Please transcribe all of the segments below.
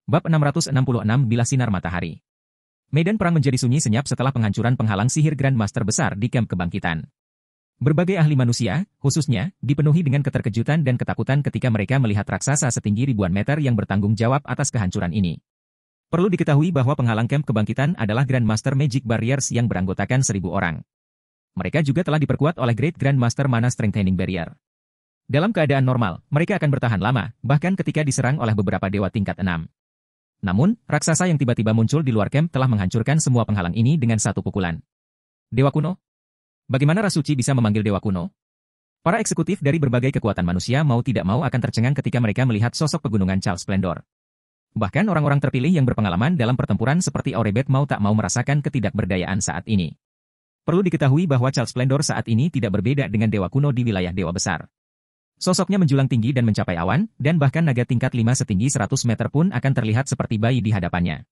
Bab 666 Bilah Sinar Matahari. Medan perang menjadi sunyi senyap setelah penghancuran penghalang sihir Grandmaster besar di kamp kebangkitan. Berbagai ahli manusia, khususnya, dipenuhi dengan keterkejutan dan ketakutan ketika mereka melihat raksasa setinggi ribuan meter yang bertanggung jawab atas kehancuran ini. Perlu diketahui bahwa penghalang kamp kebangkitan adalah Grandmaster Magic Barriers yang beranggotakan 1000 orang. Mereka juga telah diperkuat oleh Great Grandmaster Mana Strengthening Barrier. Dalam keadaan normal, mereka akan bertahan lama, bahkan ketika diserang oleh beberapa dewa tingkat 6. Namun, raksasa yang tiba-tiba muncul di luar camp telah menghancurkan semua penghalang ini dengan satu pukulan. Dewa kuno? Bagaimana Rasuci bisa memanggil dewa kuno? Para eksekutif dari berbagai kekuatan manusia mau tidak mau akan tercengang ketika mereka melihat sosok pegunungan Charles Splendor. Bahkan orang-orang terpilih yang berpengalaman dalam pertempuran seperti Aurebet mau tak mau merasakan ketidakberdayaan saat ini. Perlu diketahui bahwa Charles Splendor saat ini tidak berbeda dengan dewa kuno di wilayah dewa besar. Sosoknya menjulang tinggi dan mencapai awan, dan bahkan naga tingkat 5 setinggi 100 meter pun akan terlihat seperti bayi di hadapannya.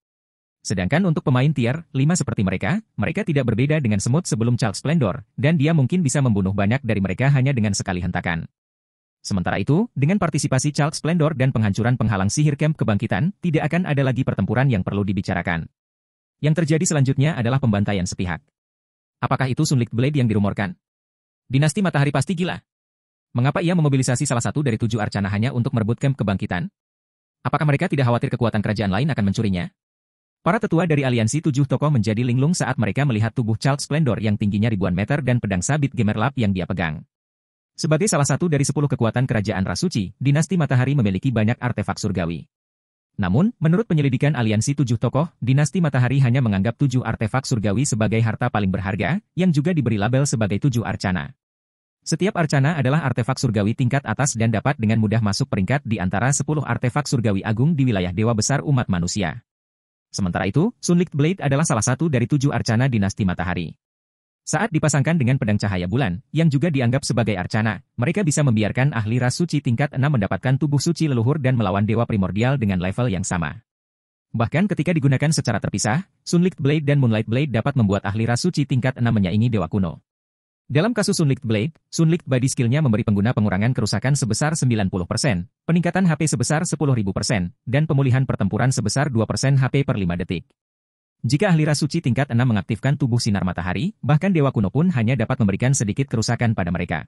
Sedangkan untuk pemain tier 5 seperti mereka tidak berbeda dengan semut sebelum Charles Splendor, dan dia mungkin bisa membunuh banyak dari mereka hanya dengan sekali hentakan. Sementara itu, dengan partisipasi Charles Splendor dan penghancuran penghalang sihir camp kebangkitan, tidak akan ada lagi pertempuran yang perlu dibicarakan. Yang terjadi selanjutnya adalah pembantaian sepihak. Apakah itu Sunlight Blade yang dirumorkan? Dinasti Matahari pasti gila. Mengapa ia memobilisasi salah satu dari 7 arcana hanya untuk merebut kamp kebangkitan? Apakah mereka tidak khawatir kekuatan kerajaan lain akan mencurinya? Para tetua dari aliansi 7 tokoh menjadi linglung saat mereka melihat tubuh Charles Splendor yang tingginya ribuan meter dan pedang sabit gemerlap yang dia pegang. Sebagai salah satu dari 10 kekuatan kerajaan Rasuci, dinasti Matahari memiliki banyak artefak surgawi. Namun, menurut penyelidikan aliansi 7 tokoh, dinasti Matahari hanya menganggap 7 artefak surgawi sebagai harta paling berharga, yang juga diberi label sebagai 7 arcana. Setiap arcana adalah artefak surgawi tingkat atas dan dapat dengan mudah masuk peringkat di antara 10 artefak surgawi agung di wilayah dewa besar umat manusia. Sementara itu, Sunlight Blade adalah salah satu dari 7 arcana dinasti Matahari. Saat dipasangkan dengan pedang cahaya bulan, yang juga dianggap sebagai arcana, mereka bisa membiarkan ahli ras suci tingkat 6 mendapatkan tubuh suci leluhur dan melawan dewa primordial dengan level yang sama. Bahkan ketika digunakan secara terpisah, Sunlight Blade dan Moonlight Blade dapat membuat ahli ras suci tingkat 6 menyaingi dewa kuno. Dalam kasus Sunlight Blade, Sunlight Body skill-nya memberi pengguna pengurangan kerusakan sebesar 90%, peningkatan HP sebesar 10.000%, dan pemulihan pertempuran sebesar 2% HP per 5 detik. Jika ahli ras suci tingkat 6 mengaktifkan tubuh sinar matahari, bahkan dewa kuno pun hanya dapat memberikan sedikit kerusakan pada mereka.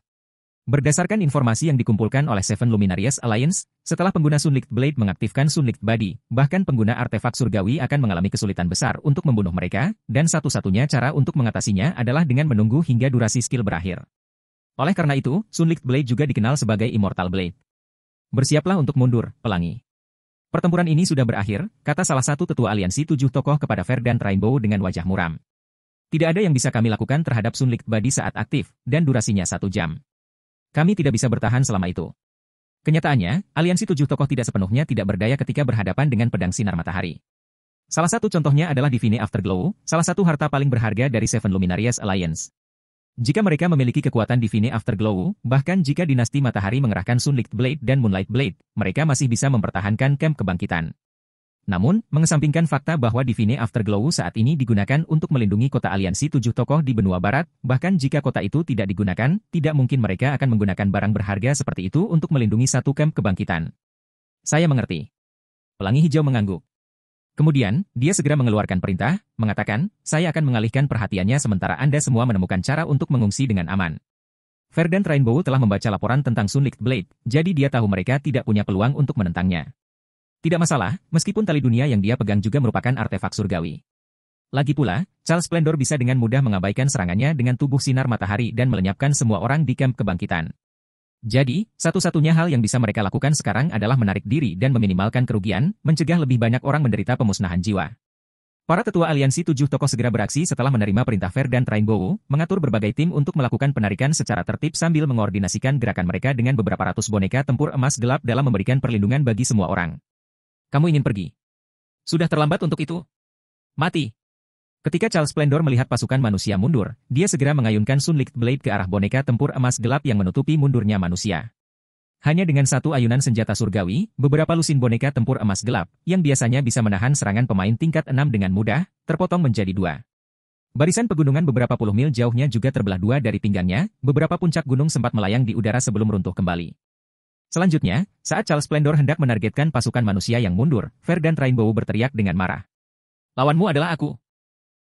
Berdasarkan informasi yang dikumpulkan oleh Seven Luminarious Alliance, setelah pengguna Sunlight Blade mengaktifkan Sunlight Body, bahkan pengguna artefak surgawi akan mengalami kesulitan besar untuk membunuh mereka, dan satu-satunya cara untuk mengatasinya adalah dengan menunggu hingga durasi skill berakhir. Oleh karena itu, Sunlight Blade juga dikenal sebagai Immortal Blade. Bersiaplah untuk mundur, pelangi. Pertempuran ini sudah berakhir, kata salah satu tetua aliansi 7 tokoh kepada Verdant Rainbow dengan wajah muram. Tidak ada yang bisa kami lakukan terhadap Sunlight Body saat aktif, dan durasinya 1 jam. Kami tidak bisa bertahan selama itu. Kenyataannya, aliansi 7 tokoh tidak sepenuhnya tidak berdaya ketika berhadapan dengan pedang sinar matahari. Salah satu contohnya adalah Divine Afterglow, salah satu harta paling berharga dari Seven Luminarious Alliance. Jika mereka memiliki kekuatan Divine Afterglow, bahkan jika dinasti Matahari mengerahkan Sunlight Blade dan Moonlight Blade, mereka masih bisa mempertahankan kamp kebangkitan. Namun, mengesampingkan fakta bahwa Divine Afterglow saat ini digunakan untuk melindungi kota aliansi 7 tokoh di benua barat, bahkan jika kota itu tidak digunakan, tidak mungkin mereka akan menggunakan barang berharga seperti itu untuk melindungi satu kamp kebangkitan. Saya mengerti. Pelangi hijau mengangguk. Kemudian, dia segera mengeluarkan perintah, mengatakan, saya akan mengalihkan perhatiannya sementara Anda semua menemukan cara untuk mengungsi dengan aman. Verdant Rainbow telah membaca laporan tentang Sunlight Blade, jadi dia tahu mereka tidak punya peluang untuk menentangnya. Tidak masalah, meskipun tali dunia yang dia pegang juga merupakan artefak surgawi. Lagi pula, Charles Splendor bisa dengan mudah mengabaikan serangannya dengan tubuh sinar matahari dan melenyapkan semua orang di kamp kebangkitan. Jadi, satu-satunya hal yang bisa mereka lakukan sekarang adalah menarik diri dan meminimalkan kerugian, mencegah lebih banyak orang menderita pemusnahan jiwa. Para tetua aliansi 7 tokoh segera beraksi setelah menerima perintah Verdant Rainbow, mengatur berbagai tim untuk melakukan penarikan secara tertib sambil mengordinasikan gerakan mereka dengan beberapa ratus boneka tempur emas gelap dalam memberikan perlindungan bagi semua orang. Kamu ingin pergi? Sudah terlambat untuk itu. Mati. Ketika Charles Splendor melihat pasukan manusia mundur, dia segera mengayunkan Sunlight Blade ke arah boneka tempur emas gelap yang menutupi mundurnya manusia. Hanya dengan satu ayunan senjata surgawi, beberapa lusin boneka tempur emas gelap, yang biasanya bisa menahan serangan pemain tingkat 6 dengan mudah, terpotong menjadi 2. Barisan pegunungan beberapa puluh mil jauhnya juga terbelah 2 dari pinggangnya, beberapa puncak gunung sempat melayang di udara sebelum runtuh kembali. Selanjutnya, saat Charles Splendor hendak menargetkan pasukan manusia yang mundur, Verdant Rainbow berteriak dengan marah. Lawanmu adalah aku.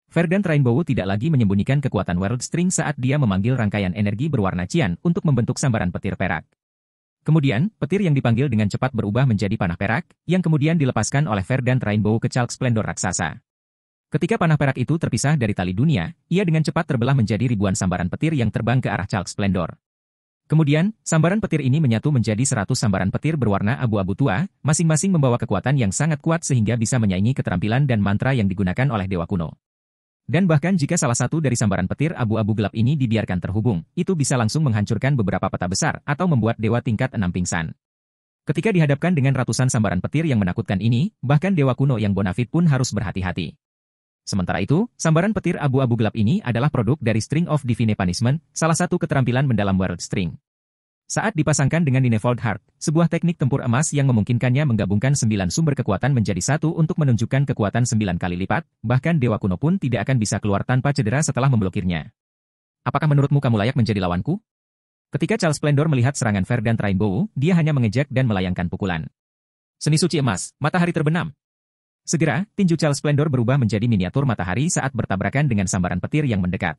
Verdant Rainbow tidak lagi menyembunyikan kekuatan World String saat dia memanggil rangkaian energi berwarna cian untuk membentuk sambaran petir perak. Kemudian, petir yang dipanggil dengan cepat berubah menjadi panah perak, yang kemudian dilepaskan oleh Verdant Rainbow ke Charles Splendor raksasa. Ketika panah perak itu terpisah dari tali dunia, ia dengan cepat terbelah menjadi ribuan sambaran petir yang terbang ke arah Charles Splendor. Kemudian, sambaran petir ini menyatu menjadi 100 sambaran petir berwarna abu-abu tua, masing-masing membawa kekuatan yang sangat kuat sehingga bisa menyaingi keterampilan dan mantra yang digunakan oleh dewa kuno. Dan bahkan jika salah satu dari sambaran petir abu-abu gelap ini dibiarkan terhubung, itu bisa langsung menghancurkan beberapa peta besar atau membuat dewa tingkat 6 pingsan. Ketika dihadapkan dengan ratusan sambaran petir yang menakutkan ini, bahkan dewa kuno yang bonafit pun harus berhati-hati. Sementara itu, sambaran petir abu-abu gelap ini adalah produk dari String of Divine Punishment, salah satu keterampilan mendalam World String. Saat dipasangkan dengan Ninefold Heart, sebuah teknik tempur emas yang memungkinkannya menggabungkan 9 sumber kekuatan menjadi satu untuk menunjukkan kekuatan 9 kali lipat, bahkan dewa kuno pun tidak akan bisa keluar tanpa cedera setelah memblokirnya. Apakah menurutmu kamu layak menjadi lawanku? Ketika Charles Splendor melihat serangan Verdant Rainbow, dia hanya mengejek dan melayangkan pukulan. Seni suci emas, matahari terbenam. Segera, tinju Charles Splendor berubah menjadi miniatur matahari saat bertabrakan dengan sambaran petir yang mendekat.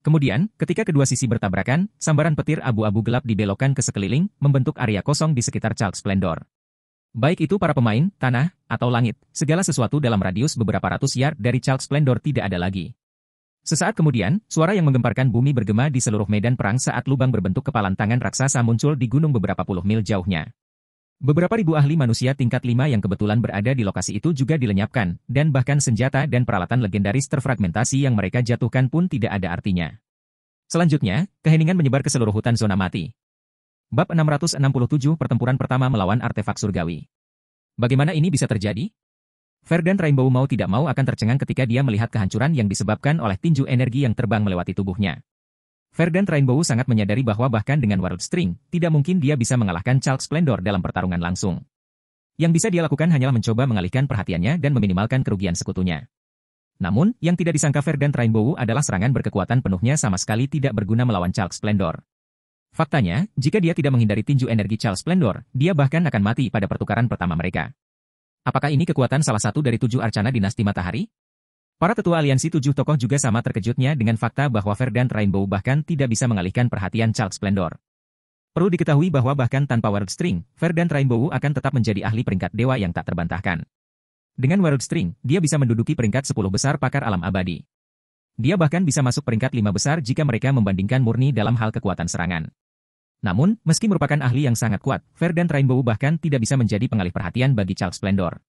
Kemudian, ketika kedua sisi bertabrakan, sambaran petir abu-abu gelap dibelokkan ke sekeliling, membentuk area kosong di sekitar Charles Splendor. Baik itu para pemain, tanah, atau langit, segala sesuatu dalam radius beberapa ratus yard dari Charles Splendor tidak ada lagi. Sesaat kemudian, suara yang menggemparkan bumi bergema di seluruh medan perang saat lubang berbentuk kepalan tangan raksasa muncul di gunung beberapa puluh mil jauhnya. Beberapa ribu ahli manusia tingkat 5 yang kebetulan berada di lokasi itu juga dilenyapkan, dan bahkan senjata dan peralatan legendaris terfragmentasi yang mereka jatuhkan pun tidak ada artinya. Selanjutnya, keheningan menyebar ke seluruh hutan zona mati. Bab 667 Pertempuran pertama melawan artefak surgawi. Bagaimana ini bisa terjadi? Verdant Rainbow mau tidak mau akan tercengang ketika dia melihat kehancuran yang disebabkan oleh tinju energi yang terbang melewati tubuhnya. Verdant Rainbow sangat menyadari bahwa bahkan dengan World String, tidak mungkin dia bisa mengalahkan Charles Splendor dalam pertarungan langsung. Yang bisa dia lakukan hanyalah mencoba mengalihkan perhatiannya dan meminimalkan kerugian sekutunya. Namun, yang tidak disangka Verdant Rainbow adalah serangan berkekuatan penuhnya sama sekali tidak berguna melawan Charles Splendor. Faktanya, jika dia tidak menghindari tinju energi Charles Splendor, dia bahkan akan mati pada pertukaran pertama mereka. Apakah ini kekuatan salah satu dari 7 arcana dinasti matahari? Para tetua aliansi 7 tokoh juga sama terkejutnya dengan fakta bahwa Verdant Rainbow bahkan tidak bisa mengalihkan perhatian Charles Splendor. Perlu diketahui bahwa bahkan tanpa World String, Verdant Rainbow akan tetap menjadi ahli peringkat dewa yang tak terbantahkan. Dengan World String, dia bisa menduduki peringkat 10 besar pakar alam abadi. Dia bahkan bisa masuk peringkat 5 besar jika mereka membandingkan murni dalam hal kekuatan serangan. Namun, meski merupakan ahli yang sangat kuat, Verdant Rainbow bahkan tidak bisa menjadi pengalih perhatian bagi Charles Splendor.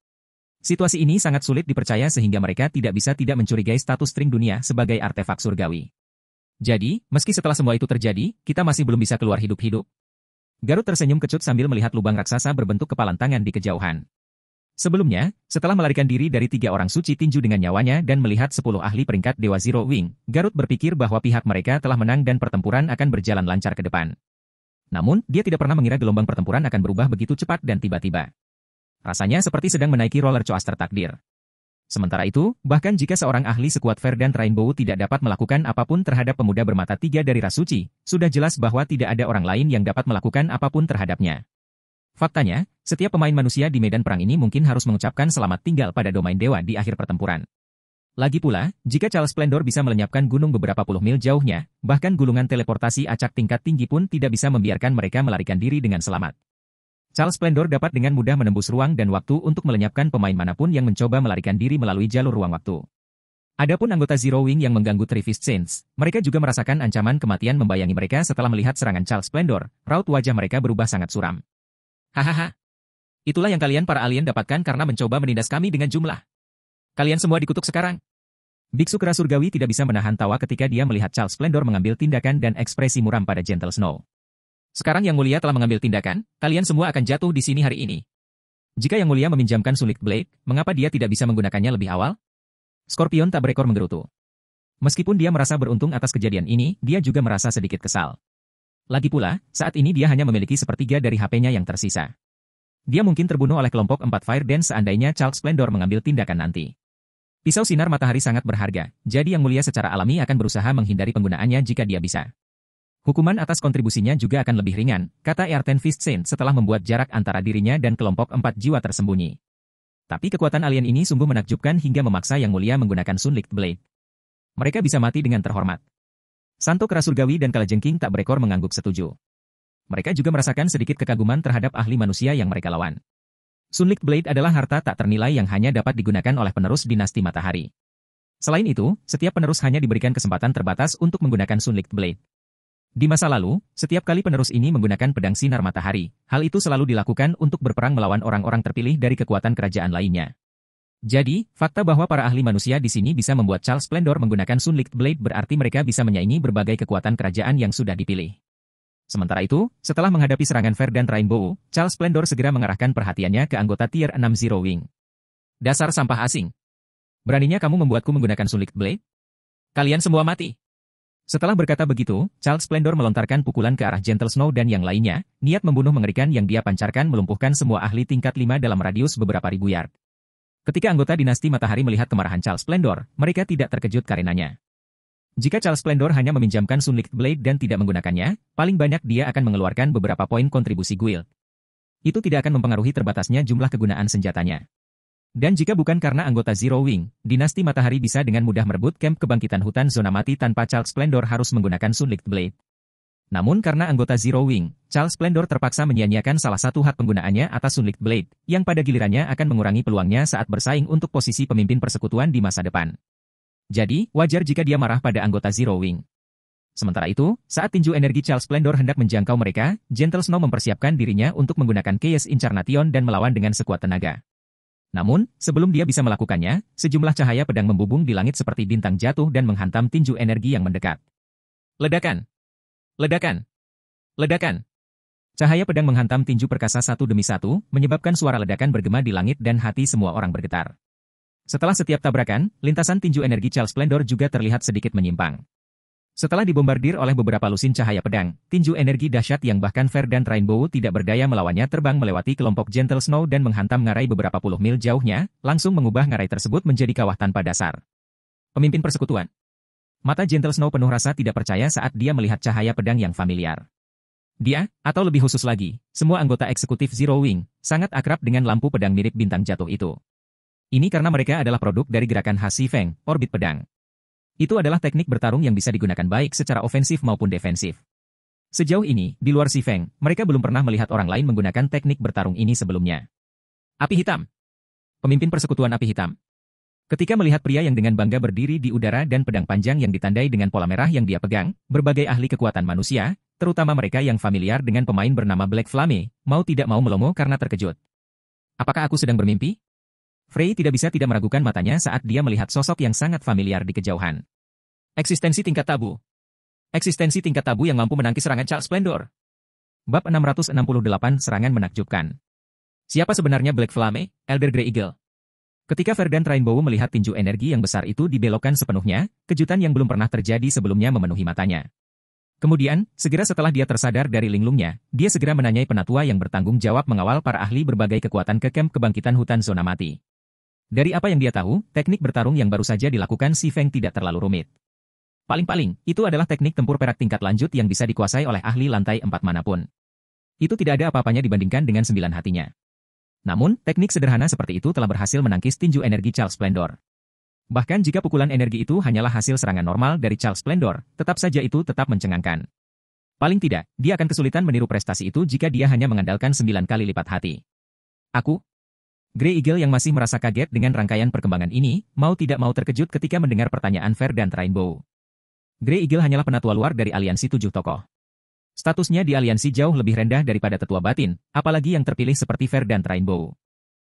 Situasi ini sangat sulit dipercaya sehingga mereka tidak bisa tidak mencurigai status string dunia sebagai artefak surgawi. Jadi, meski setelah semua itu terjadi, kita masih belum bisa keluar hidup-hidup. Garut tersenyum kecut sambil melihat lubang raksasa berbentuk kepalan tangan di kejauhan. Sebelumnya, setelah melarikan diri dari 3 orang suci tinju dengan nyawanya dan melihat 10 ahli peringkat Dewa Zero Wing, Garut berpikir bahwa pihak mereka telah menang dan pertempuran akan berjalan lancar ke depan. Namun, dia tidak pernah mengira gelombang pertempuran akan berubah begitu cepat dan tiba-tiba. Rasanya seperti sedang menaiki roller coaster takdir. Sementara itu, bahkan jika seorang ahli sekuat Verdant Rainbow tidak dapat melakukan apapun terhadap pemuda bermata 3 dari ras suci, sudah jelas bahwa tidak ada orang lain yang dapat melakukan apapun terhadapnya. Faktanya, setiap pemain manusia di medan perang ini mungkin harus mengucapkan selamat tinggal pada domain dewa di akhir pertempuran. Lagi pula, jika Charles Splendor bisa melenyapkan gunung beberapa puluh mil jauhnya, bahkan gulungan teleportasi acak tingkat tinggi pun tidak bisa membiarkan mereka melarikan diri dengan selamat. Charles Splendor dapat dengan mudah menembus ruang dan waktu untuk melenyapkan pemain manapun yang mencoba melarikan diri melalui jalur ruang waktu. Adapun anggota Zero Wing yang mengganggu Three Fist Saints, mereka juga merasakan ancaman kematian membayangi mereka setelah melihat serangan Charles Splendor, raut wajah mereka berubah sangat suram. Hahaha. Itulah yang kalian para alien dapatkan karena mencoba menindas kami dengan jumlah. Kalian semua dikutuk sekarang. Biksu kera surgawi tidak bisa menahan tawa ketika dia melihat Charles Splendor mengambil tindakan dan ekspresi muram pada Gentle Snow. Sekarang Yang Mulia telah mengambil tindakan, kalian semua akan jatuh di sini hari ini. Jika Yang Mulia meminjamkan sulit blade, mengapa dia tidak bisa menggunakannya lebih awal? Scorpion tak berekor menggerutu. Meskipun dia merasa beruntung atas kejadian ini, dia juga merasa sedikit kesal. Lagi pula, saat ini dia hanya memiliki sepertiga dari HP-nya yang tersisa. Dia mungkin terbunuh oleh kelompok 4 Fire Dance seandainya Charles Splendor mengambil tindakan nanti. Pisau sinar matahari sangat berharga, jadi Yang Mulia secara alami akan berusaha menghindari penggunaannya jika dia bisa. Hukuman atas kontribusinya juga akan lebih ringan, kata Ayrton Fistsaint setelah membuat jarak antara dirinya dan kelompok 4 jiwa tersembunyi. Tapi kekuatan alien ini sungguh menakjubkan hingga memaksa Yang Mulia menggunakan Sunlight Blade. Mereka bisa mati dengan terhormat. Santo Kera Surgawi dan Kalajengking tak berekor mengangguk setuju. Mereka juga merasakan sedikit kekaguman terhadap ahli manusia yang mereka lawan. Sunlight Blade adalah harta tak ternilai yang hanya dapat digunakan oleh penerus dinasti Matahari. Selain itu, setiap penerus hanya diberikan kesempatan terbatas untuk menggunakan Sunlight Blade. Di masa lalu, setiap kali penerus ini menggunakan pedang sinar matahari, hal itu selalu dilakukan untuk berperang melawan orang-orang terpilih dari kekuatan kerajaan lainnya. Jadi, fakta bahwa para ahli manusia di sini bisa membuat Charles Splendor menggunakan Sunlight Blade berarti mereka bisa menyaingi berbagai kekuatan kerajaan yang sudah dipilih. Sementara itu, setelah menghadapi serangan Verdant Rainbow, Charles Splendor segera mengarahkan perhatiannya ke anggota Tier 6 Zero Wing. Dasar sampah asing. Beraninya kamu membuatku menggunakan Sunlight Blade? Kalian semua mati. Setelah berkata begitu, Charles Splendor melontarkan pukulan ke arah Gentle Snow dan yang lainnya, niat membunuh mengerikan yang dia pancarkan melumpuhkan semua ahli tingkat 5 dalam radius beberapa ribu yard. Ketika anggota dinasti Matahari melihat kemarahan Charles Splendor, mereka tidak terkejut karenanya. Jika Charles Splendor hanya meminjamkan Sunlight Blade dan tidak menggunakannya, paling banyak dia akan mengeluarkan beberapa poin kontribusi guild. Itu tidak akan mempengaruhi terbatasnya jumlah kegunaan senjatanya. Dan jika bukan karena anggota Zero Wing, dinasti Matahari bisa dengan mudah merebut kamp kebangkitan hutan zona mati tanpa Charles Splendor harus menggunakan Sunlight Blade. Namun karena anggota Zero Wing, Charles Splendor terpaksa menyia-nyiakan salah satu hak penggunaannya atas Sunlight Blade, yang pada gilirannya akan mengurangi peluangnya saat bersaing untuk posisi pemimpin persekutuan di masa depan. Jadi, wajar jika dia marah pada anggota Zero Wing. Sementara itu, saat tinju energi Charles Splendor hendak menjangkau mereka, Gentle Snow mempersiapkan dirinya untuk menggunakan Chaos Incarnation dan melawan dengan sekuat tenaga. Namun, sebelum dia bisa melakukannya, sejumlah cahaya pedang membubung di langit seperti bintang jatuh dan menghantam tinju energi yang mendekat. Ledakan! Ledakan! Ledakan! Cahaya pedang menghantam tinju perkasa satu demi satu, menyebabkan suara ledakan bergema di langit dan hati semua orang bergetar. Setelah setiap tabrakan, lintasan tinju energi Charles Splendor juga terlihat sedikit menyimpang. Setelah dibombardir oleh beberapa lusin cahaya pedang, tinju energi dahsyat yang bahkan Verdant Rainbow tidak berdaya melawannya terbang melewati kelompok Gentle Snow dan menghantam ngarai beberapa puluh mil jauhnya, langsung mengubah ngarai tersebut menjadi kawah tanpa dasar. Pemimpin persekutuan. Mata Gentle Snow penuh rasa tidak percaya saat dia melihat cahaya pedang yang familiar. Dia, atau lebih khusus lagi, semua anggota eksekutif Zero Wing, sangat akrab dengan lampu pedang mirip bintang jatuh itu. Ini karena mereka adalah produk dari gerakan khas Si Feng, orbit pedang. Itu adalah teknik bertarung yang bisa digunakan baik secara ofensif maupun defensif. Sejauh ini, di luar Si Feng, mereka belum pernah melihat orang lain menggunakan teknik bertarung ini sebelumnya. Api hitam. Pemimpin persekutuan api hitam. Ketika melihat pria yang dengan bangga berdiri di udara dan pedang panjang yang ditandai dengan pola merah yang dia pegang, berbagai ahli kekuatan manusia, terutama mereka yang familiar dengan pemain bernama Black Flame, mau tidak mau melongo karena terkejut. Apakah aku sedang bermimpi? Frey tidak bisa tidak meragukan matanya saat dia melihat sosok yang sangat familiar di kejauhan. Eksistensi tingkat tabu. Eksistensi tingkat tabu yang mampu menangkis serangan Charles Splendor. Bab 668 Serangan Menakjubkan. Siapa sebenarnya Black Flame, Elder Grey Eagle? Ketika Verdant Rainbow melihat tinju energi yang besar itu dibelokkan sepenuhnya, kejutan yang belum pernah terjadi sebelumnya memenuhi matanya. Kemudian, segera setelah dia tersadar dari linglungnya, dia segera menanyai penatua yang bertanggung jawab mengawal para ahli berbagai kekuatan ke kamp kebangkitan hutan zona mati. Dari apa yang dia tahu, teknik bertarung yang baru saja dilakukan Si Feng tidak terlalu rumit. Paling-paling, itu adalah teknik tempur perak tingkat lanjut yang bisa dikuasai oleh ahli lantai 4 manapun. Itu tidak ada apa-apanya dibandingkan dengan 9 hatinya. Namun, teknik sederhana seperti itu telah berhasil menangkis tinju energi Charles Splendor. Bahkan jika pukulan energi itu hanyalah hasil serangan normal dari Charles Splendor, tetap saja itu tetap mencengangkan. Paling tidak, dia akan kesulitan meniru prestasi itu jika dia hanya mengandalkan 9 kali lipat hati. Aku, Grey Eagle yang masih merasa kaget dengan rangkaian perkembangan ini, mau tidak mau terkejut ketika mendengar pertanyaan Verdant Rainbow. Grey Eagle hanyalah penatua luar dari aliansi 7 tokoh. Statusnya di aliansi jauh lebih rendah daripada tetua batin, apalagi yang terpilih seperti Verdant Rainbow.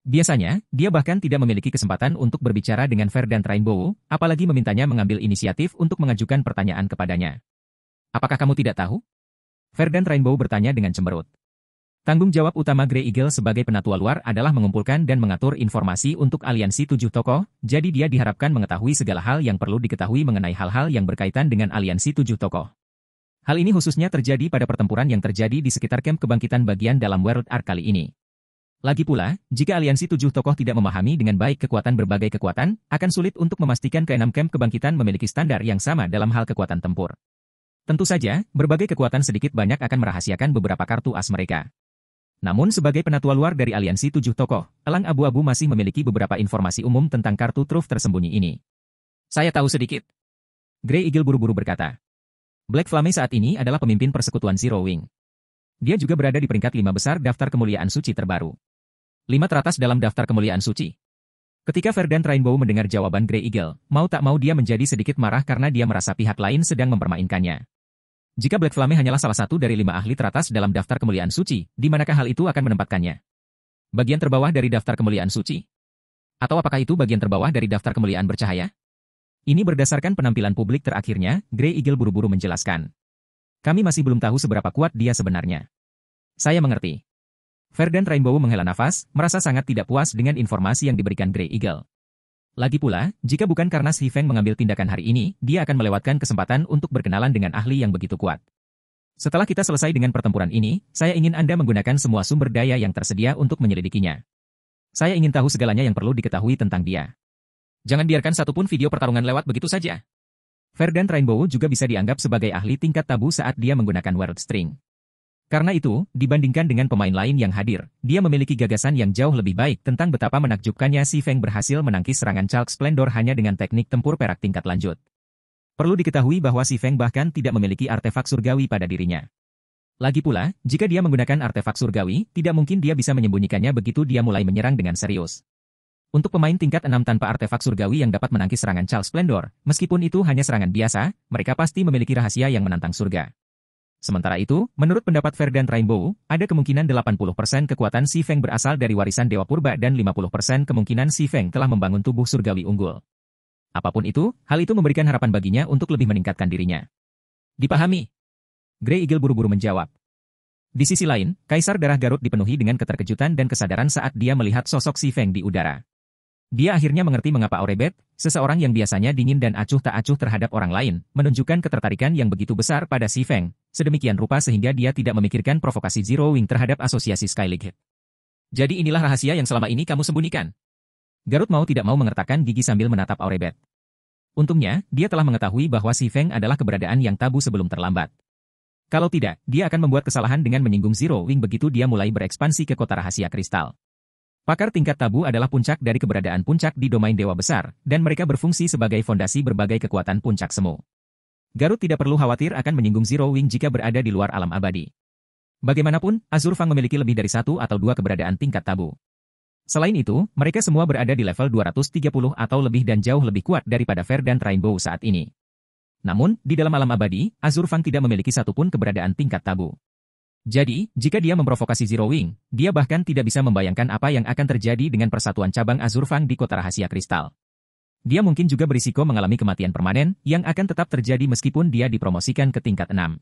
Biasanya, dia bahkan tidak memiliki kesempatan untuk berbicara dengan Verdant Rainbow, apalagi memintanya mengambil inisiatif untuk mengajukan pertanyaan kepadanya. Apakah kamu tidak tahu? Verdant Rainbow bertanya dengan cemberut. Tanggung jawab utama Grey Eagle sebagai penatua luar adalah mengumpulkan dan mengatur informasi untuk aliansi 7 tokoh, jadi dia diharapkan mengetahui segala hal yang perlu diketahui mengenai hal-hal yang berkaitan dengan aliansi 7 tokoh. Hal ini khususnya terjadi pada pertempuran yang terjadi di sekitar kamp kebangkitan bagian dalam World Ark kali ini. Lagi pula, jika aliansi 7 tokoh tidak memahami dengan baik kekuatan berbagai kekuatan, akan sulit untuk memastikan ke-6 kamp kebangkitan memiliki standar yang sama dalam hal kekuatan tempur. Tentu saja, berbagai kekuatan sedikit banyak akan merahasiakan beberapa kartu as mereka. Namun sebagai penatua luar dari aliansi 7 tokoh, Elang Abu-Abu masih memiliki beberapa informasi umum tentang kartu truf tersembunyi ini. Saya tahu sedikit. Grey Eagle buru-buru berkata. Black Flame saat ini adalah pemimpin persekutuan Zero Wing. Dia juga berada di peringkat 5 besar daftar kemuliaan suci terbaru. 5 teratas dalam daftar kemuliaan suci. Ketika Verdant Rainbow mendengar jawaban Grey Eagle, mau tak mau dia menjadi sedikit marah karena dia merasa pihak lain sedang mempermainkannya. Jika Black Flame hanyalah salah satu dari 5 ahli teratas dalam daftar kemuliaan suci, di manakah hal itu akan menempatkannya? Bagian terbawah dari daftar kemuliaan suci? Atau apakah itu bagian terbawah dari daftar kemuliaan bercahaya? Ini berdasarkan penampilan publik terakhirnya, Grey Eagle buru-buru menjelaskan. Kami masih belum tahu seberapa kuat dia sebenarnya. Saya mengerti. Verdant Rainbow menghela nafas, merasa sangat tidak puas dengan informasi yang diberikan Grey Eagle. Lagi pula, jika bukan karena Si Feng mengambil tindakan hari ini, dia akan melewatkan kesempatan untuk berkenalan dengan ahli yang begitu kuat. Setelah kita selesai dengan pertempuran ini, saya ingin Anda menggunakan semua sumber daya yang tersedia untuk menyelidikinya. Saya ingin tahu segalanya yang perlu diketahui tentang dia. Jangan biarkan satupun video pertarungan lewat begitu saja. Verdant Rainbow juga bisa dianggap sebagai ahli tingkat tabu saat dia menggunakan World String. Karena itu, dibandingkan dengan pemain lain yang hadir, dia memiliki gagasan yang jauh lebih baik tentang betapa menakjubkannya Si Feng berhasil menangkis serangan Chalk Splendor hanya dengan teknik tempur perak tingkat lanjut. Perlu diketahui bahwa Si Feng bahkan tidak memiliki artefak surgawi pada dirinya. Lagi pula, jika dia menggunakan artefak surgawi, tidak mungkin dia bisa menyembunyikannya begitu dia mulai menyerang dengan serius. Untuk pemain tingkat 6 tanpa artefak surgawi yang dapat menangkis serangan Chalk Splendor, meskipun itu hanya serangan biasa, mereka pasti memiliki rahasia yang menantang surga. Sementara itu, menurut pendapat Verdant Rainbow, ada kemungkinan 80% kekuatan Si Feng berasal dari warisan Dewa Purba dan 50% kemungkinan Si Feng telah membangun tubuh surgawi unggul. Apapun itu, hal itu memberikan harapan baginya untuk lebih meningkatkan dirinya. Dipahami? Grey Eagle buru-buru menjawab. Di sisi lain, Kaisar Darah Garut dipenuhi dengan keterkejutan dan kesadaran saat dia melihat sosok Si Feng di udara. Dia akhirnya mengerti mengapa Orebet, seseorang yang biasanya dingin dan acuh tak acuh terhadap orang lain, menunjukkan ketertarikan yang begitu besar pada Si Feng, sedemikian rupa sehingga dia tidak memikirkan provokasi Zero Wing terhadap asosiasi Sky League. Jadi inilah rahasia yang selama ini kamu sembunyikan. Garut mau tidak mau mengertakkan gigi sambil menatap Orebet. Untungnya, dia telah mengetahui bahwa Si Feng adalah keberadaan yang tabu sebelum terlambat. Kalau tidak, dia akan membuat kesalahan dengan menyinggung Zero Wing begitu dia mulai berekspansi ke kota rahasia kristal. Pakar tingkat tabu adalah puncak dari keberadaan puncak di domain dewa besar, dan mereka berfungsi sebagai fondasi berbagai kekuatan puncak semu. Garut tidak perlu khawatir akan menyinggung Zero Wing jika berada di luar alam abadi. Bagaimanapun, Azur Fang memiliki lebih dari 1 atau 2 keberadaan tingkat tabu. Selain itu, mereka semua berada di level 230 atau lebih dan jauh lebih kuat daripada Verdant Rainbow saat ini. Namun, di dalam alam abadi, Azur Fang tidak memiliki satupun keberadaan tingkat tabu. Jadi, jika dia memprovokasi Zero Wing, dia bahkan tidak bisa membayangkan apa yang akan terjadi dengan persatuan cabang Azur Fang di kota rahasia kristal. Dia mungkin juga berisiko mengalami kematian permanen, yang akan tetap terjadi meskipun dia dipromosikan ke tingkat 6.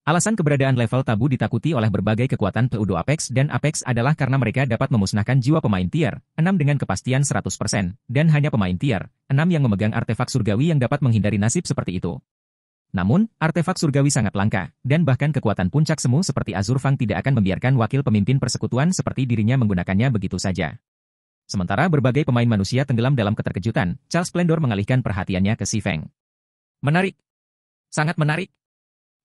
Alasan keberadaan level tabu ditakuti oleh berbagai kekuatan pseudo Apex dan Apex adalah karena mereka dapat memusnahkan jiwa pemain tier 6 dengan kepastian 100%, dan hanya pemain tier 6 yang memegang artefak surgawi yang dapat menghindari nasib seperti itu. Namun, artefak surgawi sangat langka, dan bahkan kekuatan puncak semu seperti Azur Fang tidak akan membiarkan wakil pemimpin persekutuan seperti dirinya menggunakannya begitu saja. Sementara berbagai pemain manusia tenggelam dalam keterkejutan, Charles Splendor mengalihkan perhatiannya ke Si Feng. Menarik. Sangat menarik.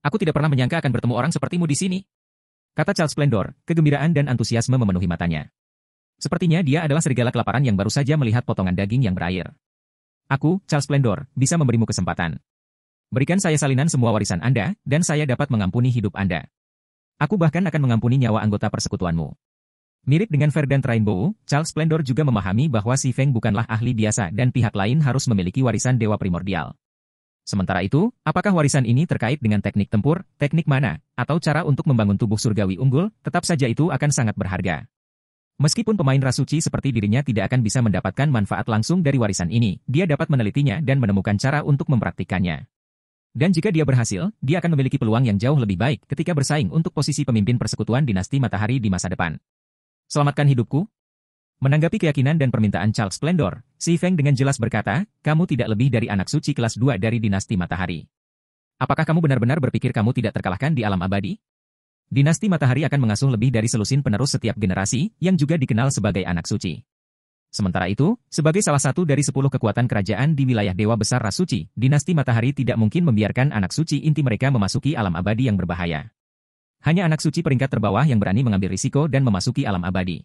Aku tidak pernah menyangka akan bertemu orang sepertimu di sini. Kata Charles Splendor, kegembiraan dan antusiasme memenuhi matanya. Sepertinya dia adalah serigala kelaparan yang baru saja melihat potongan daging yang berair. Aku, Charles Splendor, bisa memberimu kesempatan. Berikan saya salinan semua warisan Anda, dan saya dapat mengampuni hidup Anda. Aku bahkan akan mengampuni nyawa anggota persekutuanmu. Mirip dengan Verdant Rainbow, Charles Splendor juga memahami bahwa Si Feng bukanlah ahli biasa dan pihak lain harus memiliki warisan dewa primordial. Sementara itu, apakah warisan ini terkait dengan teknik tempur, teknik mana, atau cara untuk membangun tubuh surgawi unggul, tetap saja itu akan sangat berharga. Meskipun pemain ras suci seperti dirinya tidak akan bisa mendapatkan manfaat langsung dari warisan ini, dia dapat menelitinya dan menemukan cara untuk mempraktikkannya. Dan jika dia berhasil, dia akan memiliki peluang yang jauh lebih baik ketika bersaing untuk posisi pemimpin persekutuan dinasti Matahari di masa depan. Selamatkan hidupku? Menanggapi keyakinan dan permintaan Charles Splendor, Si Feng dengan jelas berkata, kamu tidak lebih dari anak suci kelas 2 dari dinasti Matahari. Apakah kamu benar-benar berpikir kamu tidak terkalahkan di alam abadi? Dinasti Matahari akan mengasuh lebih dari selusin penerus setiap generasi, yang juga dikenal sebagai anak suci. Sementara itu, sebagai salah satu dari 10 kekuatan kerajaan di wilayah Dewa Besar Ras Suci, dinasti Matahari tidak mungkin membiarkan anak suci inti mereka memasuki alam abadi yang berbahaya. Hanya anak suci peringkat terbawah yang berani mengambil risiko dan memasuki alam abadi.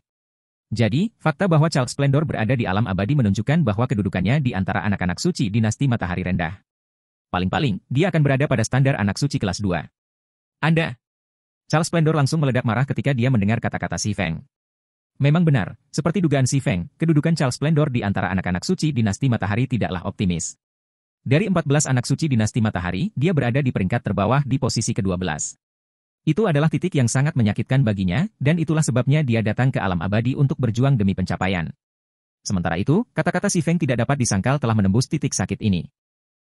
Jadi, fakta bahwa Child Splendor berada di alam abadi menunjukkan bahwa kedudukannya di antara anak-anak suci dinasti Matahari rendah. Paling-paling, dia akan berada pada standar anak suci kelas 2. Anda. Child Splendor langsung meledak marah ketika dia mendengar kata-kata Si Feng. Memang benar, seperti dugaan Si Feng, kedudukan Child Splendor di antara anak-anak suci dinasti Matahari tidaklah optimis. Dari 14 anak suci dinasti Matahari, dia berada di peringkat terbawah di posisi ke-12. Itu adalah titik yang sangat menyakitkan baginya, dan itulah sebabnya dia datang ke alam abadi untuk berjuang demi pencapaian. Sementara itu, kata-kata Si Feng tidak dapat disangkal telah menembus titik sakit ini.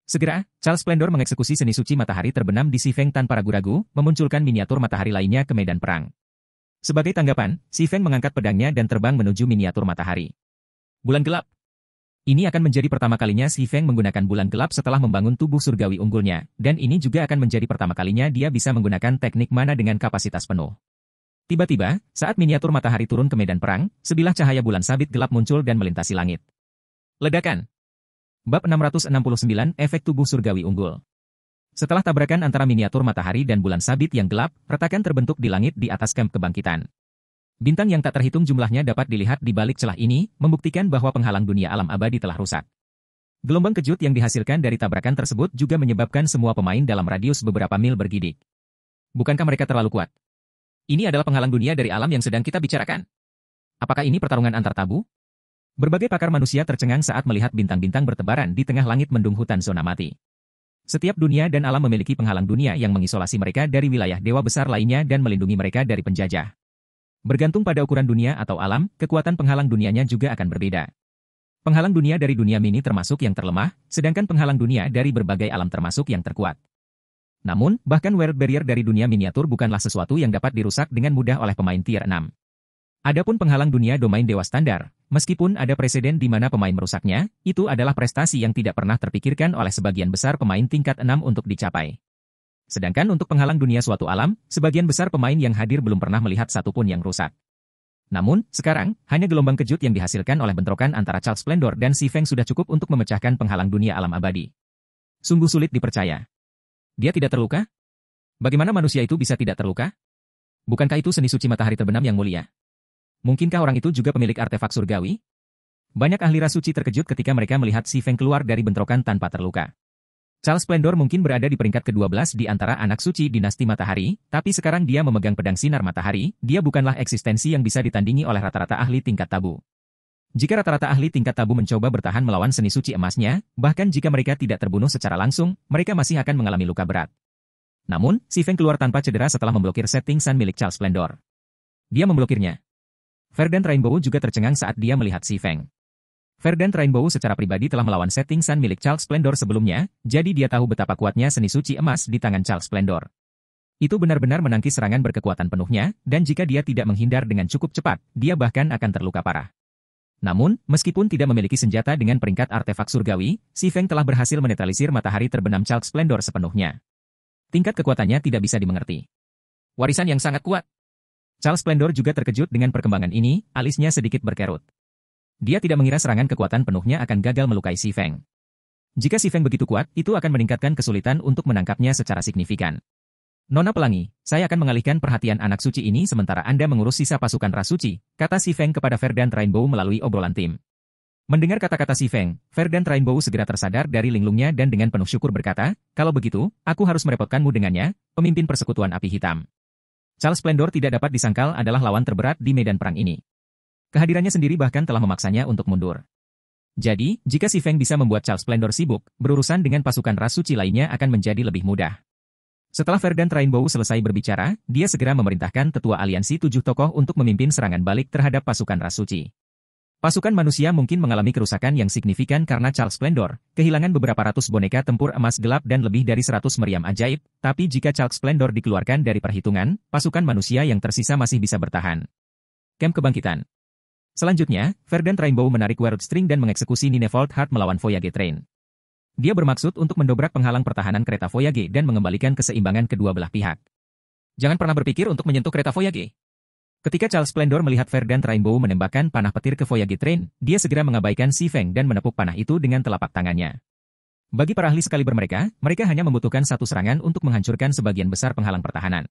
Segera, Child Splendor mengeksekusi seni suci matahari terbenam di Si Feng tanpa ragu-ragu, memunculkan miniatur matahari lainnya ke medan perang. Sebagai tanggapan, Si Feng mengangkat pedangnya dan terbang menuju miniatur matahari. Bulan gelap. Ini akan menjadi pertama kalinya Si Feng menggunakan bulan gelap setelah membangun tubuh surgawi unggulnya, dan ini juga akan menjadi pertama kalinya dia bisa menggunakan teknik mana dengan kapasitas penuh. Tiba-tiba, saat miniatur matahari turun ke medan perang, sebilah cahaya bulan sabit gelap muncul dan melintasi langit. Ledakan. Bab 669 Efek Tubuh Surgawi Unggul. Setelah tabrakan antara miniatur matahari dan bulan sabit yang gelap, retakan terbentuk di langit di atas kamp kebangkitan. Bintang yang tak terhitung jumlahnya dapat dilihat di balik celah ini, membuktikan bahwa penghalang dunia alam abadi telah rusak. Gelombang kejut yang dihasilkan dari tabrakan tersebut juga menyebabkan semua pemain dalam radius beberapa mil bergidik. Bukankah mereka terlalu kuat? Ini adalah penghalang dunia dari alam yang sedang kita bicarakan. Apakah ini pertarungan antar tabu? Berbagai pakar manusia tercengang saat melihat bintang-bintang bertebaran di tengah langit mendung hutan zona mati. Setiap dunia dan alam memiliki penghalang dunia yang mengisolasi mereka dari wilayah dewa besar lainnya dan melindungi mereka dari penjajah. Bergantung pada ukuran dunia atau alam, kekuatan penghalang dunianya juga akan berbeda. Penghalang dunia dari dunia mini termasuk yang terlemah, sedangkan penghalang dunia dari berbagai alam termasuk yang terkuat. Namun, bahkan world barrier dari dunia miniatur bukanlah sesuatu yang dapat dirusak dengan mudah oleh pemain tier 6. Adapun penghalang dunia domain dewa standar, meskipun ada presiden di mana pemain merusaknya, itu adalah prestasi yang tidak pernah terpikirkan oleh sebagian besar pemain tingkat 6 untuk dicapai. Sedangkan untuk penghalang dunia suatu alam, sebagian besar pemain yang hadir belum pernah melihat satupun yang rusak. Namun, sekarang, hanya gelombang kejut yang dihasilkan oleh bentrokan antara Child Splendor dan Si Feng sudah cukup untuk memecahkan penghalang dunia alam abadi. Sungguh sulit dipercaya. Dia tidak terluka? Bagaimana manusia itu bisa tidak terluka? Bukankah itu seni suci matahari terbenam yang mulia? Mungkinkah orang itu juga pemilik artefak surgawi? Banyak ahli ras suci terkejut ketika mereka melihat Si Feng keluar dari bentrokan tanpa terluka. Child Splendor mungkin berada di peringkat ke-12 di antara anak suci dinasti matahari, tapi sekarang dia memegang pedang sinar matahari, dia bukanlah eksistensi yang bisa ditandingi oleh rata-rata ahli tingkat tabu. Jika rata-rata ahli tingkat tabu mencoba bertahan melawan seni suci emasnya, bahkan jika mereka tidak terbunuh secara langsung, mereka masih akan mengalami luka berat. Namun, Si Feng keluar tanpa cedera setelah memblokir setting sun milik Child Splendor. Dia memblokirnya. Verdant Rainbow juga tercengang saat dia melihat Si Feng. Verdant Rainbow secara pribadi telah melawan setting sun milik Child Splendor sebelumnya, jadi dia tahu betapa kuatnya seni suci emas di tangan Child Splendor. Itu benar-benar menangkis serangan berkekuatan penuhnya, dan jika dia tidak menghindar dengan cukup cepat, dia bahkan akan terluka parah. Namun, meskipun tidak memiliki senjata dengan peringkat artefak surgawi, Si Feng telah berhasil menetralisir matahari terbenam Child Splendor sepenuhnya. Tingkat kekuatannya tidak bisa dimengerti. Warisan yang sangat kuat. Child Splendor juga terkejut dengan perkembangan ini, alisnya sedikit berkerut. Dia tidak mengira serangan kekuatan penuhnya akan gagal melukai Si Feng. Jika Si Feng begitu kuat, itu akan meningkatkan kesulitan untuk menangkapnya secara signifikan. Nona Pelangi, saya akan mengalihkan perhatian anak suci ini sementara Anda mengurus sisa pasukan ras suci, kata Si Feng kepada Verdant Rainbow melalui obrolan tim. Mendengar kata-kata Si Feng, Verdant Rainbow segera tersadar dari linglungnya dan dengan penuh syukur berkata, kalau begitu, aku harus merepotkanmu dengannya, pemimpin persekutuan api hitam. Child Splendor tidak dapat disangkal adalah lawan terberat di medan perang ini. Kehadirannya sendiri bahkan telah memaksanya untuk mundur. Jadi, jika Si Feng bisa membuat Child Splendor sibuk, berurusan dengan pasukan ras suci lainnya akan menjadi lebih mudah. Setelah Verdant Rainbow selesai berbicara, dia segera memerintahkan tetua aliansi 7 tokoh untuk memimpin serangan balik terhadap pasukan ras suci. Pasukan manusia mungkin mengalami kerusakan yang signifikan karena Child Splendor, kehilangan beberapa ratus boneka tempur emas gelap dan lebih dari 100 meriam ajaib, tapi jika Child Splendor dikeluarkan dari perhitungan, pasukan manusia yang tersisa masih bisa bertahan. Camp Kebangkitan. Selanjutnya, Verdant Rainbow menarik World String dan mengeksekusi Ninefold Heart melawan Voyage Train. Dia bermaksud untuk mendobrak penghalang pertahanan kereta Voyage dan mengembalikan keseimbangan kedua belah pihak. Jangan pernah berpikir untuk menyentuh kereta Voyage. Ketika Charles Splendor melihat Verdant Rainbow menembakkan panah petir ke Voyage Train, dia segera mengabaikan Si Feng dan menepuk panah itu dengan telapak tangannya. Bagi para ahli sekaliber mereka hanya membutuhkan satu serangan untuk menghancurkan sebagian besar penghalang pertahanan.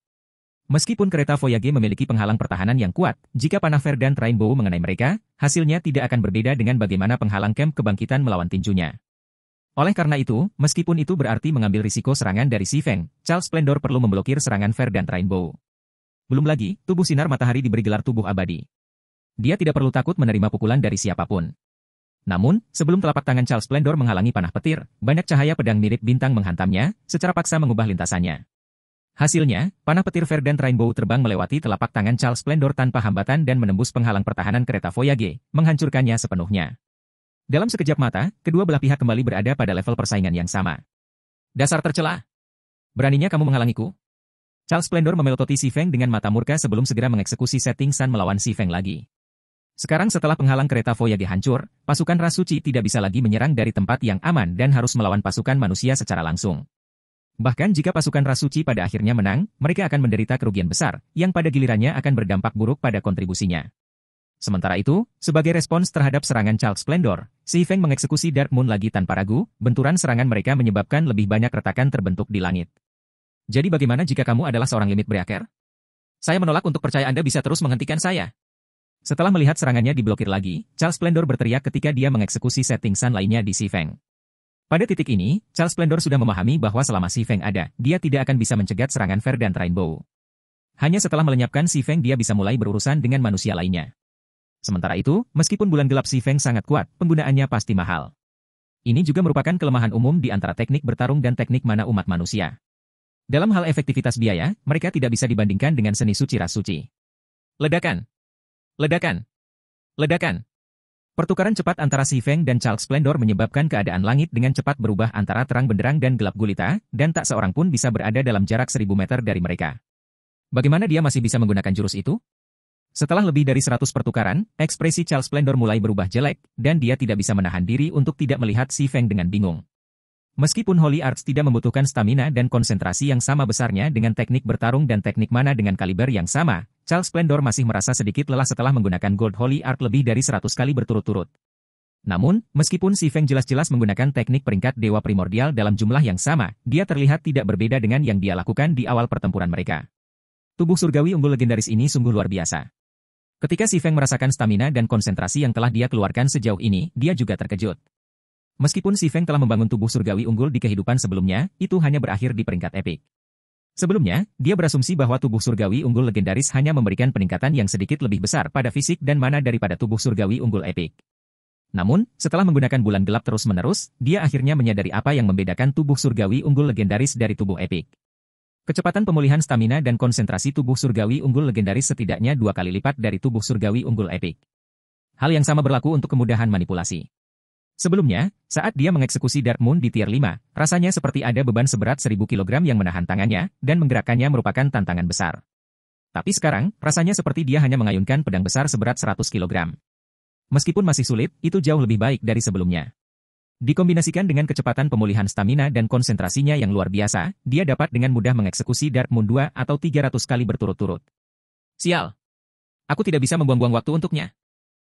Meskipun kereta Voyage memiliki penghalang pertahanan yang kuat, jika panah Verdant Rainbow mengenai mereka, hasilnya tidak akan berbeda dengan bagaimana penghalang camp kebangkitan melawan tinjunya. Oleh karena itu, meskipun itu berarti mengambil risiko serangan dari Si Feng, Charles Splendor perlu memblokir serangan Verdant Rainbow. Belum lagi, tubuh sinar matahari diberi gelar tubuh abadi. Dia tidak perlu takut menerima pukulan dari siapapun. Namun, sebelum telapak tangan Charles Splendor menghalangi panah petir, banyak cahaya pedang mirip bintang menghantamnya, secara paksa mengubah lintasannya. Hasilnya, panah petir Verdant Rainbow terbang melewati telapak tangan Charles Splendor tanpa hambatan dan menembus penghalang pertahanan kereta Voyage, menghancurkannya sepenuhnya. Dalam sekejap mata, kedua belah pihak kembali berada pada level persaingan yang sama. Dasar tercela! Beraninya kamu menghalangiku? Charles Splendor memelototi Si Feng dengan mata murka sebelum segera mengeksekusi setting Sun melawan Si Feng lagi. Sekarang setelah penghalang kereta Voyage hancur, pasukan ras suci tidak bisa lagi menyerang dari tempat yang aman dan harus melawan pasukan manusia secara langsung. Bahkan jika pasukan ras suci pada akhirnya menang, mereka akan menderita kerugian besar, yang pada gilirannya akan berdampak buruk pada kontribusinya. Sementara itu, sebagai respons terhadap serangan Charles Splendor, Si Feng mengeksekusi Dark Moon lagi tanpa ragu, benturan serangan mereka menyebabkan lebih banyak retakan terbentuk di langit. Jadi bagaimana jika kamu adalah seorang limit breaker? Saya menolak untuk percaya Anda bisa terus menghentikan saya. Setelah melihat serangannya diblokir lagi, Charles Splendor berteriak ketika dia mengeksekusi setting Sun lainnya di Si Feng. Pada titik ini, Charles Splendor sudah memahami bahwa selama Si Feng ada, dia tidak akan bisa mencegat serangan Verdant Rainbow. Hanya setelah melenyapkan Si Feng dia bisa mulai berurusan dengan manusia lainnya. Sementara itu, meskipun bulan gelap Si Feng sangat kuat, penggunaannya pasti mahal. Ini juga merupakan kelemahan umum di antara teknik bertarung dan teknik mana umat manusia. Dalam hal efektivitas biaya, mereka tidak bisa dibandingkan dengan seni suci ras suci. Ledakan! Ledakan! Ledakan! Pertukaran cepat antara Si Feng dan Charles Splendor menyebabkan keadaan langit dengan cepat berubah antara terang benderang dan gelap gulita, dan tak seorang pun bisa berada dalam jarak 1000 meter dari mereka. Bagaimana dia masih bisa menggunakan jurus itu? Setelah lebih dari 100 pertukaran, ekspresi Charles Splendor mulai berubah jelek, dan dia tidak bisa menahan diri untuk tidak melihat Si Feng dengan bingung. Meskipun Holy Arts tidak membutuhkan stamina dan konsentrasi yang sama besarnya dengan teknik bertarung dan teknik mana dengan kaliber yang sama, Charles Splendor masih merasa sedikit lelah setelah menggunakan Gold Holy Art lebih dari 100 kali berturut-turut. Namun, meskipun Si Feng jelas-jelas menggunakan teknik peringkat Dewa Primordial dalam jumlah yang sama, dia terlihat tidak berbeda dengan yang dia lakukan di awal pertempuran mereka. Tubuh surgawi unggul legendaris ini sungguh luar biasa. Ketika Si Feng merasakan stamina dan konsentrasi yang telah dia keluarkan sejauh ini, dia juga terkejut. Meskipun Si Feng telah membangun tubuh surgawi unggul di kehidupan sebelumnya, itu hanya berakhir di peringkat epik. Sebelumnya, dia berasumsi bahwa tubuh surgawi unggul legendaris hanya memberikan peningkatan yang sedikit lebih besar pada fisik dan mana daripada tubuh surgawi unggul epik. Namun, setelah menggunakan bulan gelap terus-menerus, dia akhirnya menyadari apa yang membedakan tubuh surgawi unggul legendaris dari tubuh epik. Kecepatan pemulihan stamina dan konsentrasi tubuh surgawi unggul legendaris setidaknya 2 kali lipat dari tubuh surgawi unggul epik. Hal yang sama berlaku untuk kemudahan manipulasi. Sebelumnya, saat dia mengeksekusi Dark Moon di tier 5, rasanya seperti ada beban seberat 1000 kg yang menahan tangannya, dan menggerakkannya merupakan tantangan besar. Tapi sekarang, rasanya seperti dia hanya mengayunkan pedang besar seberat 100 kg. Meskipun masih sulit, itu jauh lebih baik dari sebelumnya. Dikombinasikan dengan kecepatan pemulihan stamina dan konsentrasinya yang luar biasa, dia dapat dengan mudah mengeksekusi Dark Moon 2 atau 300 kali berturut-turut. Sial! Aku tidak bisa membuang-buang waktu untuknya.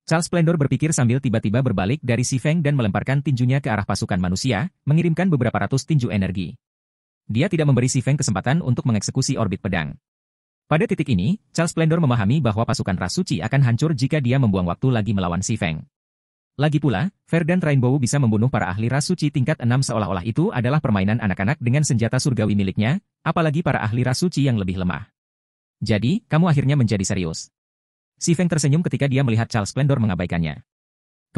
Charles Splendor berpikir sambil tiba-tiba berbalik dari Si Feng dan melemparkan tinjunya ke arah pasukan manusia, mengirimkan beberapa ratus tinju energi. Dia tidak memberi Si Feng kesempatan untuk mengeksekusi orbit pedang. Pada titik ini, Charles Splendor memahami bahwa pasukan ras suci akan hancur jika dia membuang waktu lagi melawan Si Feng. Lagi pula, Verdant Rainbow bisa membunuh para ahli ras suci tingkat 6 seolah-olah itu adalah permainan anak-anak dengan senjata surgawi miliknya, apalagi para ahli ras suci yang lebih lemah. Jadi, kamu akhirnya menjadi serius. Si Feng tersenyum ketika dia melihat Charles Splendor mengabaikannya.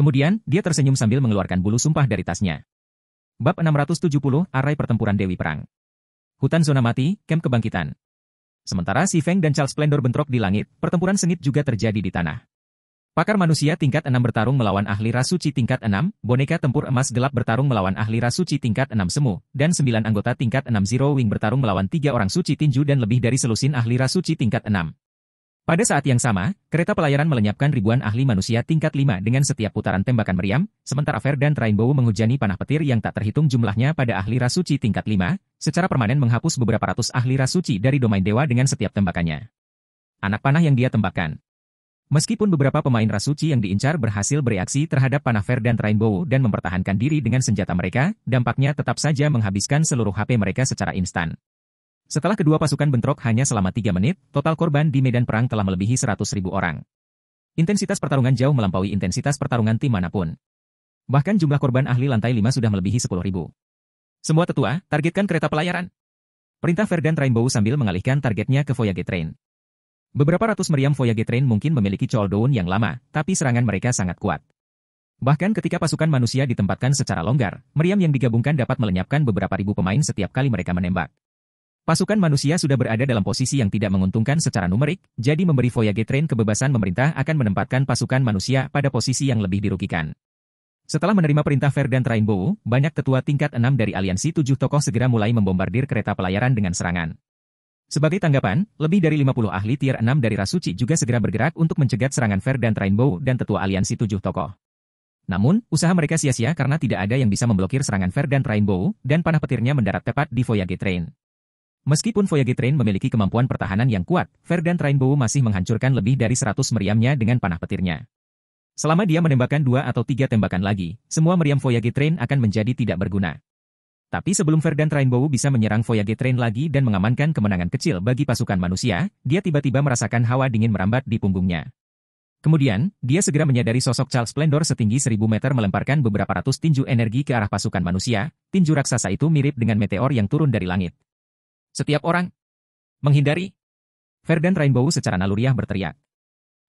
Kemudian, dia tersenyum sambil mengeluarkan bulu sumpah dari tasnya. Bab 670, Arai Pertempuran Dewi Perang. Hutan zona mati, camp kebangkitan. Sementara Si Feng dan Charles Splendor bentrok di langit, pertempuran sengit juga terjadi di tanah. Pakar manusia tingkat 6 bertarung melawan ahli ras suci tingkat 6, boneka tempur emas gelap bertarung melawan ahli ras suci tingkat 6 semu, dan 9 anggota tingkat 6 Zero Wing bertarung melawan 3 orang suci tinju dan lebih dari selusin ahli ras suci tingkat 6. Pada saat yang sama, kereta pelayaran melenyapkan ribuan ahli manusia tingkat 5 dengan setiap putaran tembakan meriam, sementara Verdant Rainbow menghujani panah petir yang tak terhitung jumlahnya pada ahli ras suci tingkat 5, secara permanen menghapus beberapa ratus ahli ras suci dari domain dewa dengan setiap tembakannya. anak panah yang dia tembakkan. Meskipun beberapa pemain ras suci yang diincar berhasil bereaksi terhadap panah Verdant Rainbow dan mempertahankan diri dengan senjata mereka, dampaknya tetap saja menghabiskan seluruh HP mereka secara instan. Setelah kedua pasukan bentrok hanya selama 3 menit, total korban di medan perang telah melebihi 100.000 orang. Intensitas pertarungan jauh melampaui intensitas pertarungan tim manapun. Bahkan jumlah korban ahli lantai 5 sudah melebihi 10.000. Semua tetua, targetkan kereta pelayaran. Perintah Verdant Rainbow sambil mengalihkan targetnya ke Voyage Train. Beberapa ratus meriam Voyage Train mungkin memiliki cooldown yang lama, tapi serangan mereka sangat kuat. Bahkan ketika pasukan manusia ditempatkan secara longgar, meriam yang digabungkan dapat melenyapkan beberapa ribu pemain setiap kali mereka menembak. Pasukan manusia sudah berada dalam posisi yang tidak menguntungkan secara numerik, jadi memberi Voyage Train kebebasan memerintah akan menempatkan pasukan manusia pada posisi yang lebih dirugikan. Setelah menerima perintah Verdant Rainbow, banyak tetua tingkat 6 dari aliansi 7 tokoh segera mulai membombardir kereta pelayaran dengan serangan. Sebagai tanggapan, lebih dari 50 ahli tier 6 dari ras suci juga segera bergerak untuk mencegat serangan Verdant Rainbow dan tetua aliansi 7 tokoh. Namun, usaha mereka sia-sia karena tidak ada yang bisa memblokir serangan Verdant Rainbow, dan panah petirnya mendarat tepat di Voyage Train. Meskipun Voyage Train memiliki kemampuan pertahanan yang kuat, Verdant Rainbow masih menghancurkan lebih dari 100 meriamnya dengan panah petirnya. Selama dia menembakkan 2 atau 3 tembakan lagi, semua meriam Voyage Train akan menjadi tidak berguna. Tapi sebelum Verdant Rainbow bisa menyerang Voyage Train lagi dan mengamankan kemenangan kecil bagi pasukan manusia, dia tiba-tiba merasakan hawa dingin merambat di punggungnya. Kemudian, dia segera menyadari sosok Charles Splendor setinggi 1000 meter melemparkan beberapa ratus tinju energi ke arah pasukan manusia. Tinju raksasa itu mirip dengan meteor yang turun dari langit. Setiap orang menghindari. Verdant Rainbow secara naluriah berteriak.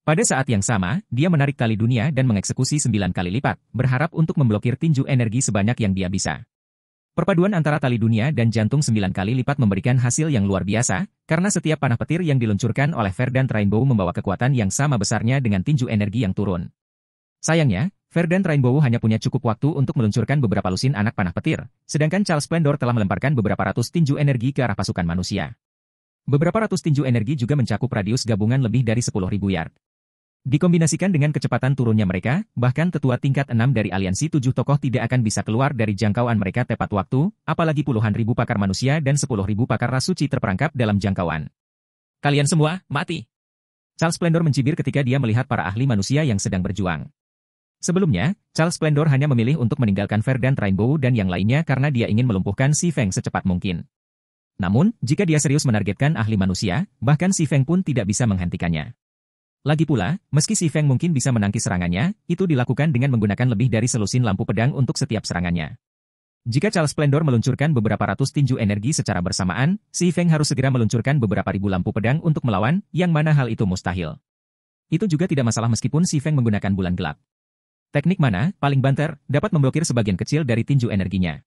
Pada saat yang sama, dia menarik tali dunia dan mengeksekusi 9 kali lipat, berharap untuk memblokir tinju energi sebanyak yang dia bisa. Perpaduan antara tali dunia dan jantung 9 kali lipat memberikan hasil yang luar biasa, karena setiap panah petir yang diluncurkan oleh Verdant Rainbow membawa kekuatan yang sama besarnya dengan tinju energi yang turun. Sayangnya, Verdant Rainbow hanya punya cukup waktu untuk meluncurkan beberapa lusin anak panah petir, sedangkan Charles Splendor telah melemparkan beberapa ratus tinju energi ke arah pasukan manusia. Beberapa ratus tinju energi juga mencakup radius gabungan lebih dari 10.000 yard. Dikombinasikan dengan kecepatan turunnya mereka, bahkan tetua tingkat 6 dari aliansi 7 tokoh tidak akan bisa keluar dari jangkauan mereka tepat waktu, apalagi puluhan ribu pakar manusia dan 10.000 pakar ras suci terperangkap dalam jangkauan. Kalian semua, mati! Charles Splendor mencibir ketika dia melihat para ahli manusia yang sedang berjuang. Sebelumnya, Charles Splendor hanya memilih untuk meninggalkan Verdant Rainbow dan yang lainnya karena dia ingin melumpuhkan Si Feng secepat mungkin. Namun, jika dia serius menargetkan ahli manusia, bahkan Si Feng pun tidak bisa menghentikannya. Lagi pula, meski Si Feng mungkin bisa menangkis serangannya, itu dilakukan dengan menggunakan lebih dari selusin lampu pedang untuk setiap serangannya. Jika Charles Splendor meluncurkan beberapa ratus tinju energi secara bersamaan, Si Feng harus segera meluncurkan beberapa ribu lampu pedang untuk melawan, yang mana hal itu mustahil. Itu juga tidak masalah meskipun Si Feng menggunakan bulan gelap. Teknik mana, paling banter, dapat memblokir sebagian kecil dari tinju energinya.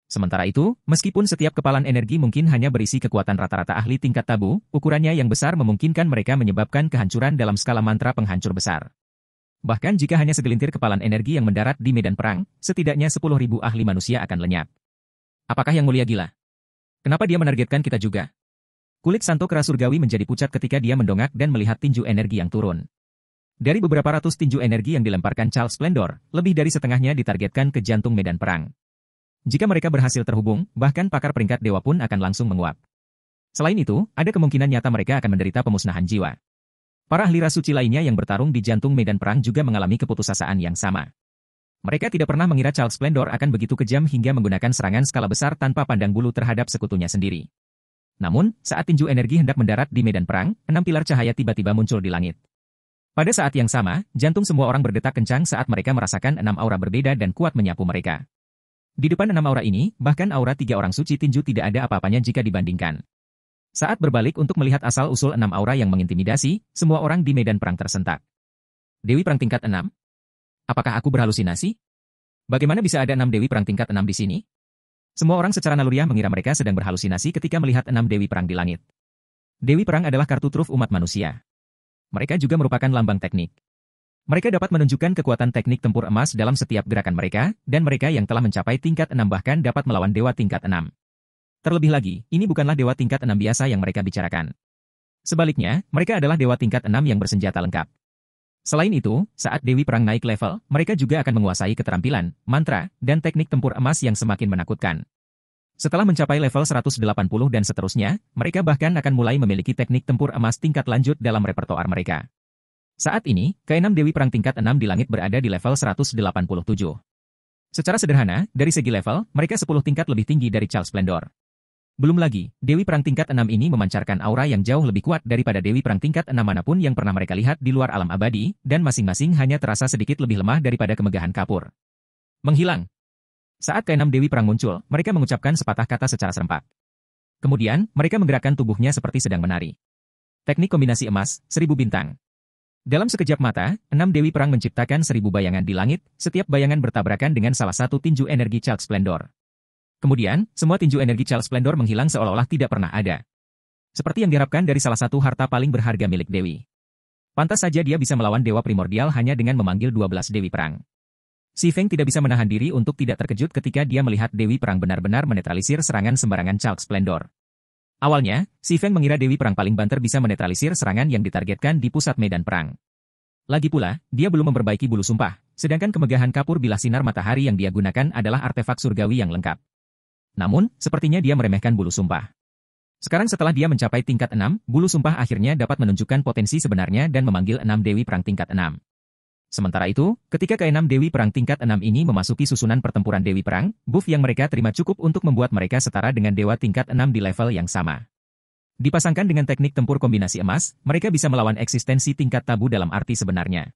Sementara itu, meskipun setiap kepalan energi mungkin hanya berisi kekuatan rata-rata ahli tingkat tabu, ukurannya yang besar memungkinkan mereka menyebabkan kehancuran dalam skala mantra penghancur besar. Bahkan jika hanya segelintir kepalan energi yang mendarat di medan perang, setidaknya 10.000 ahli manusia akan lenyap. Apakah Yang Mulia gila? Kenapa dia menargetkan kita juga? Kulit Santo Kera Surgawi menjadi pucat ketika dia mendongak dan melihat tinju energi yang turun. Dari beberapa ratus tinju energi yang dilemparkan Charles Splendor, lebih dari setengahnya ditargetkan ke jantung medan perang. Jika mereka berhasil terhubung, bahkan pakar peringkat dewa pun akan langsung menguap. Selain itu, ada kemungkinan nyata mereka akan menderita pemusnahan jiwa. Para ahli ras suci lainnya yang bertarung di jantung medan perang juga mengalami keputusasaan yang sama. Mereka tidak pernah mengira Charles Splendor akan begitu kejam hingga menggunakan serangan skala besar tanpa pandang bulu terhadap sekutunya sendiri. Namun, saat tinju energi hendak mendarat di medan perang, 6 pilar cahaya tiba-tiba muncul di langit. Pada saat yang sama, jantung semua orang berdetak kencang saat mereka merasakan 6 aura berbeda dan kuat menyapu mereka. Di depan 6 aura ini, bahkan aura 3 orang suci tinju tidak ada apa-apanya jika dibandingkan. Saat berbalik untuk melihat asal-usul 6 aura yang mengintimidasi, semua orang di medan perang tersentak. Dewi perang tingkat 6? Apakah aku berhalusinasi? Bagaimana bisa ada 6 dewi perang tingkat 6 di sini? Semua orang secara naluriah mengira mereka sedang berhalusinasi ketika melihat 6 dewi perang di langit. Dewi perang adalah kartu truf umat manusia. Mereka juga merupakan lambang teknik. Mereka dapat menunjukkan kekuatan teknik tempur emas dalam setiap gerakan mereka, dan mereka yang telah mencapai tingkat 6 bahkan dapat melawan dewa tingkat 6. Terlebih lagi, ini bukanlah dewa tingkat 6 biasa yang mereka bicarakan. Sebaliknya, mereka adalah dewa tingkat 6 yang bersenjata lengkap. Selain itu, saat dewi perang naik level, mereka juga akan menguasai keterampilan, mantra, dan teknik tempur emas yang semakin menakutkan. Setelah mencapai level 180 dan seterusnya, mereka bahkan akan mulai memiliki teknik tempur emas tingkat lanjut dalam repertoar mereka. Saat ini, keenam Dewi Perang tingkat 6 di langit berada di level 187. Secara sederhana, dari segi level, mereka 10 tingkat lebih tinggi dari Charles Splendor. Belum lagi, Dewi Perang tingkat 6 ini memancarkan aura yang jauh lebih kuat daripada Dewi Perang tingkat 6 manapun yang pernah mereka lihat di luar alam abadi, dan masing-masing hanya terasa sedikit lebih lemah daripada kemegahan kapur. Menghilang. Saat keenam Dewi Perang muncul, mereka mengucapkan sepatah kata secara serempak. Kemudian, mereka menggerakkan tubuhnya seperti sedang menari. Teknik kombinasi emas, 1000 bintang. Dalam sekejap mata, 6 Dewi Perang menciptakan 1000 bayangan di langit, setiap bayangan bertabrakan dengan salah satu tinju energi Charles Splendor. Kemudian, semua tinju energi Charles Splendor menghilang seolah-olah tidak pernah ada. Seperti yang diharapkan dari salah satu harta paling berharga milik Dewi. Pantas saja dia bisa melawan Dewa Primordial hanya dengan memanggil 12 Dewi Perang. Si Feng tidak bisa menahan diri untuk tidak terkejut ketika dia melihat Dewi Perang benar-benar menetralisir serangan sembarangan Charles Splendor. Awalnya, si Feng mengira Dewi Perang paling banter bisa menetralisir serangan yang ditargetkan di pusat medan perang. Lagi pula, dia belum memperbaiki bulu sumpah, sedangkan kemegahan kapur bilah sinar matahari yang dia gunakan adalah artefak surgawi yang lengkap. Namun, sepertinya dia meremehkan bulu sumpah. Sekarang setelah dia mencapai tingkat 6, bulu sumpah akhirnya dapat menunjukkan potensi sebenarnya dan memanggil 6 Dewi Perang tingkat 6. Sementara itu, ketika ke-6 Dewi Perang tingkat 6 ini memasuki susunan pertempuran Dewi Perang, buff yang mereka terima cukup untuk membuat mereka setara dengan dewa tingkat 6 di level yang sama. Dipasangkan dengan teknik tempur kombinasi emas, mereka bisa melawan eksistensi tingkat tabu dalam arti sebenarnya.